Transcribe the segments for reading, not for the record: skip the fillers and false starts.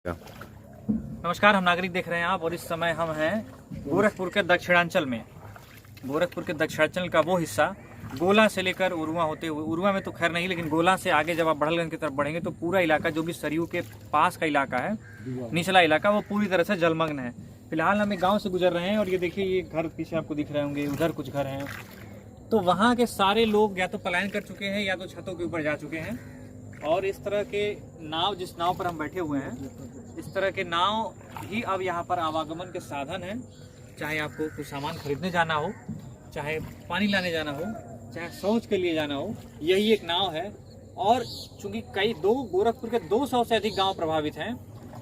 नमस्कार, हम नागरिक देख रहे हैं आप, और इस समय हम हैं गोरखपुर के दक्षिणांचल में। गोरखपुर के दक्षिणांचल का वो हिस्सा गोला से लेकर उरुआ होते हुए, उरुआ में तो खैर नहीं, लेकिन गोला से आगे जब आप बढ़लगंज की तरफ बढ़ेंगे तो पूरा इलाका जो भी सरयू के पास का इलाका है, निचला इलाका, वो पूरी तरह से जलमग्न है। फिलहाल हम एक गाँव से गुजर रहे हैं और ये देखिए, ये घर पीछे आपको दिख रहे होंगे, उधर कुछ घर हैं। तो वहाँ के सारे लोग या तो पलायन कर चुके हैं या तो छतों के ऊपर जा चुके हैं। और इस तरह के नाव, जिस नाव पर हम बैठे हुए हैं, इस तरह के नाव ही अब यहाँ पर आवागमन के साधन हैं। चाहे आपको कुछ सामान खरीदने जाना हो, चाहे पानी लाने जाना हो, चाहे शौच के लिए जाना हो, यही एक नाव है। और चूंकि गोरखपुर के 200 से अधिक गांव प्रभावित हैं,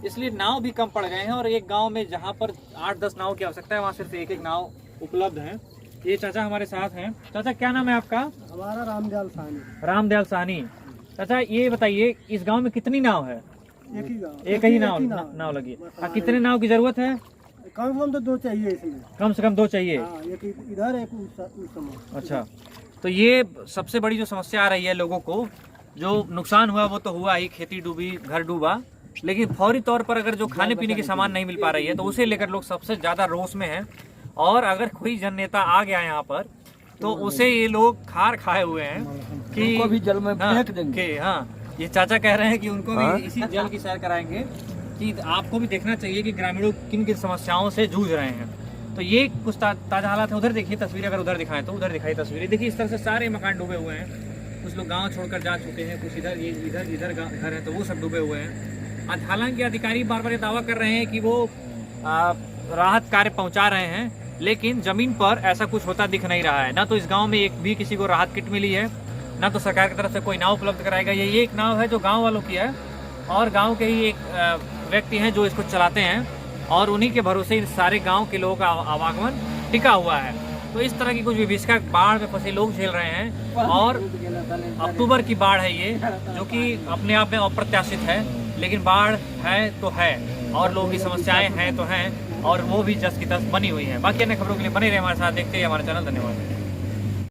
इसलिए नाव भी कम पड़ गए हैं। और एक गांव में जहां पर 8-10 नाव की आवश्यकता है, वहां सिर्फ एक नाव उपलब्ध है। ये चाचा हमारे साथ हैं। चाचा, क्या नाम है आपका? हमारा रामदयाल साहनी। रामदयाल साहनी। चाचा, ये बताइए, इस गांव में कितनी नाव है? एक ही गाँव, एक ही नाव लगी है। कितने नाव की जरूरत है? कम से कम तो 2 चाहिए इसमें। कम से कम 2 चाहिए। एक इधर, एक उस समय। अच्छा, तो ये सबसे बड़ी जो समस्या आ रही है लोगों को, जो नुकसान हुआ वो तो हुआ ही, खेती डूबी, घर डूबा, लेकिन फौरी तौर पर अगर जो खाने पीने के सामान नहीं मिल पा रही है तो उसे लेकर लोग सबसे ज्यादा रोष में हैं। और अगर कोई जन नेता आ गया यहाँ पर तो उसे ये लोग खार खाए हुए हैं कि उनको भी जल में फेंक देंगे। हाँ, ये चाचा कह रहे हैं कि उनको भी इसी जल की सैर कराएंगे कि आपको भी देखना चाहिए कि ग्रामीणों किन किन समस्याओं से जूझ रहे हैं। तो ये कुछ ताजा हालात है। उधर देखिए तस्वीरें, अगर उधर दिखाएं तो उधर दिखाई तस्वीरें। देखिए, इस तरह से सारे मकान डूबे हुए हैं। कुछ लोग गांव छोड़कर जा चुके हैं, कुछ इधर घर है तो वो सब डूबे हुए हैं। हालांकि अधिकारी बार बार ये दावा कर रहे हैं कि वो राहत कार्य पहुंचा रहे हैं, लेकिन जमीन पर ऐसा कुछ होता दिख नहीं रहा है। ना तो इस गांव में एक भी किसी को राहत किट मिली है, ना तो सरकार की तरफ से कोई नाव उपलब्ध कराएगा। ये एक नाव है जो गांव वालों की है, और गांव के ही एक व्यक्ति हैं जो इसको चलाते हैं, और उन्हीं के भरोसे इन सारे गांव के लोगों का आवागमन टिका हुआ है। तो इस तरह की कुछ विभीषिका बाढ़ में फंसे लोग झेल रहे हैं। और अक्टूबर की बाढ़ है ये, जो कि अपने आप में अप्रत्याशित है, लेकिन बाढ़ है तो है, और लोगों की समस्याएं हैं तो हैं, और वो भी जस की तस बनी हुई है। बाकी अन्य खबरों के लिए बने रहे हमारे साथ, देखते हैं हमारा चैनल। धन्यवाद।